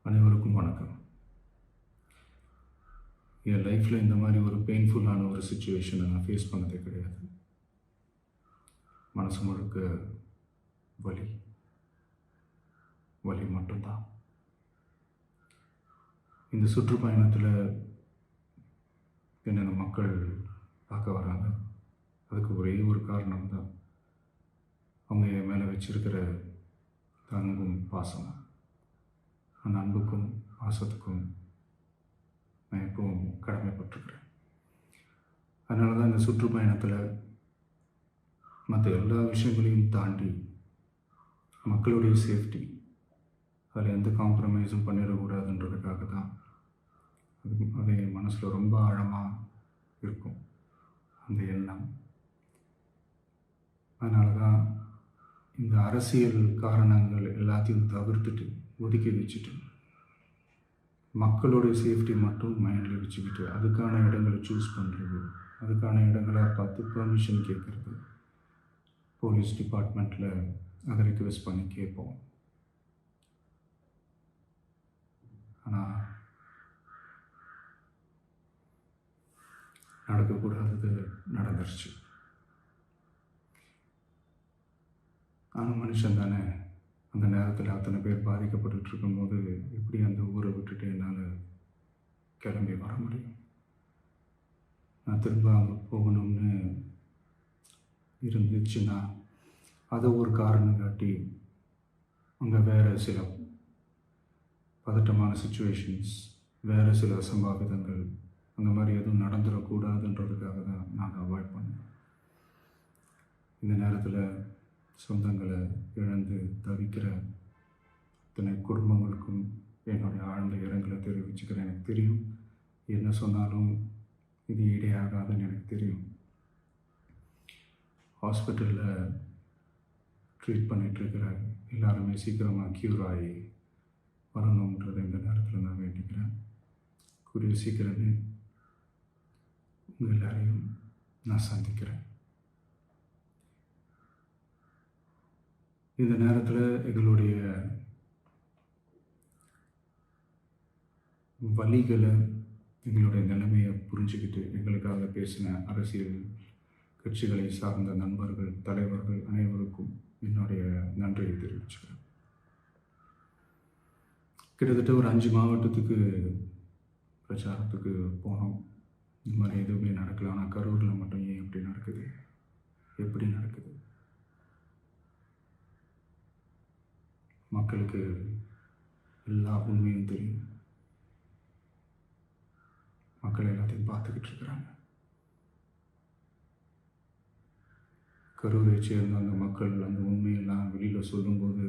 அனைவருக்கும் வணக்கம். என் லைஃப்பில் இந்த மாதிரி ஒரு பெயின்ஃபுல்லான ஒரு சுச்சுவேஷனை நான் ஃபேஸ் பண்ணதே கிடையாது. மனசு முழுக்க வலி வலி மட்டும்தான். இந்த சுற்றுப்பயணத்தில் என்னென்ன மக்கள் பார்க்க வராங்க, அதுக்கு ஒரே ஒரு காரணம் தான், அவங்க என் மேலே வச்சிருக்கிற அன்பும் பாசம். அந்த அன்புக்கும் பாசத்துக்கும் நான் எப்பவும் கடமைப்பட்டிருக்கிறேன். அதனால தான் இந்த சுற்றுப்பயணத்தில் மற்ற எல்லா விஷயங்களையும் தாண்டி மக்களுடைய சேஃப்டி, அதில் எந்த காம்ப்ரமைஸும் பண்ணிடக்கூடாதுன்றதுக்காக தான் அது என் மனசில் ரொம்ப ஆழமாக இருக்கும் அந்த எண்ணம். அதனால தான் இந்த அரசியல் காரணங்கள் எல்லாத்தையும் தவிர்த்துட்டு ஒதுக்கி வச்சுட்டு மக்களுடைய சேஃப்டி மட்டும் மைண்டில் வச்சுக்கிட்டு அதுக்கான இடங்களை சூஸ் பண்ணுறது, அதுக்கான இடங்களை பார்த்து பெர்மிஷன் கேட்குறது, போலீஸ் டிபார்ட்மெண்ட்டில் அதை ரிக்வெஸ்ட் பண்ணி கேட்போம். ஆனால் நடக்கக்கூடாதது நடந்துருச்சு. நானும் மனுஷன் தானே. அந்த நேரத்தில் அத்தனை பேர் பாதிக்கப்பட்டு இருக்கும்போது எப்படி அந்த ஊரை விட்டுட்டு என்னால் கிளம்பி வர முடியும்? நான் திரும்ப அங்கே போகணும்னு இருந்துச்சுன்னா அதை ஒரு காரணம் காட்டி அங்கே வேறு சில பதட்டமான சுச்சுவேஷன்ஸ், வேறு சில அசம்பாவிதங்கள், அந்த மாதிரி எதுவும் நடந்துடக்கூடாதுன்றதுக்காக தான் நான் அவாய்ட் பண்ணேன். இந்த நேரத்தில் சொந்தங்களை இழந்து தவிக்கிற இத்தனை குடும்பங்களுக்கும் என்னுடைய ஆழ்ந்த இரங்கலை தெரிவிச்சுக்கிறேன். எனக்கு தெரியும், என்ன சொன்னாலும் இது ஈடையாகாதுன்னு எனக்கு தெரியும். ஹாஸ்பிட்டலில் ட்ரீட் பண்ணிகிட்ருக்கிற எல்லாருமே சீக்கிரமாக க்யூர் ஆகி வரணுன்றதை இந்த நேரத்தில் நான் வேண்டிக்கிறேன். கூடிய சீக்கிரமே உங்கள் எல்லாரையும் நான் சந்திக்கிறேன். இந்த நேரத்தில் எங்களுடைய வலிகளை, எங்களுடைய நிலைமையை புரிஞ்சுக்கிட்டு எங்களுக்காக பேசின அரசியல் கட்சிகளை சார்ந்த நண்பர்கள், தலைவர்கள் அனைவருக்கும் என்னுடைய நன்றியை தெரிவிச்சுக்கிறேன். கிட்டத்தட்ட ஒரு 5 மாவட்டத்துக்கு பிரச்சாரத்துக்கு போனோம். இந்த மாதிரி எதுவுமே நடக்கல. ஆனால் கரூரில் மட்டும் ஏன் எப்படி நடக்குது, எப்படி நடக்குது? மக்களுக்கு எல்லா உண்மையும் தெரியும். மக்கள் எல்லாத்தையும் பார்த்துக்கிட்டு இருக்கிறாங்க. கரூரை சேர்ந்த அந்த மக்கள் அந்த உண்மையெல்லாம் வெளியில் சொல்லும்போது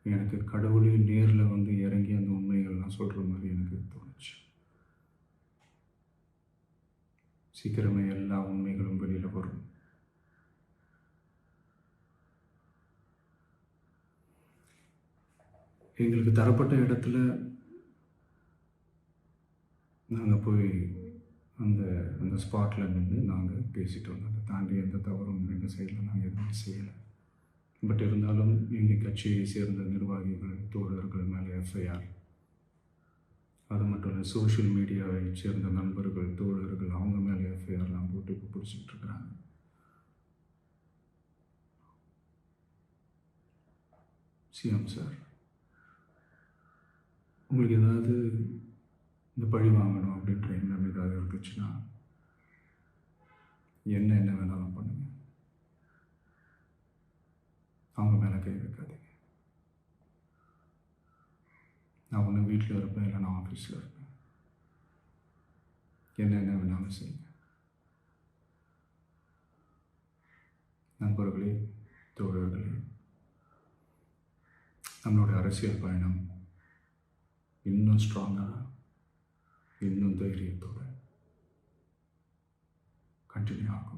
எனக்கு கடவுளே நேரில் வந்து இறங்கி அந்த உண்மைகள்லாம் சொல்கிற மாதிரி எனக்கு தோணுச்சு. சீக்கிரமே எல்லா உண்மைகளும் வெளியில் வரும். எங்களுக்கு தரப்பட்ட இடத்துல நாங்கள் போய் அந்த ஸ்பாட்டில் நின்று நாங்கள் பேசிட்டு வந்தோம். அதை தாண்டி எந்த தவறும் எங்கள் சைடில் நாங்கள் எதுவும் செய்யலை. பட் இருந்தாலும் எங்கள் கட்சியை சேர்ந்த நிர்வாகிகள், தோழர்கள் மேலே எஃப்ஐஆர், அது மட்டும் இல்லை சோஷியல் மீடியாவை சேர்ந்த நண்பர்கள், தோழர்கள், அவங்க மேலே எஃப்ஐஆர்லாம் போட்டு இப்போ பிடிச்சிக்கிட்டு இருக்கிறாங்க. சிஎம் சார், உங்களுக்கு ஏதாவது இந்த பழி வாங்கணும் அப்படின்ற எண்ணம் ஏதாவது இருந்துச்சுன்னா என்ன வேணாலும் பண்ணுங்க. அவங்க மேலே கை வைக்காதீங்க. நான் ஒன்று வீட்டில் இருப்பேன், இல்லை நான் ஆஃபீஸில் இருப்பேன். என்ன வேணாலும் செய்யுங்க. நண்பர்களே, தோழர்களே, நம்மளுடைய அரசியல் பயணம் இன்னும் ஸ்ட்ராங்காக, இன்னும் தைரியத்தோடு கண்டினியூ ஆகும்.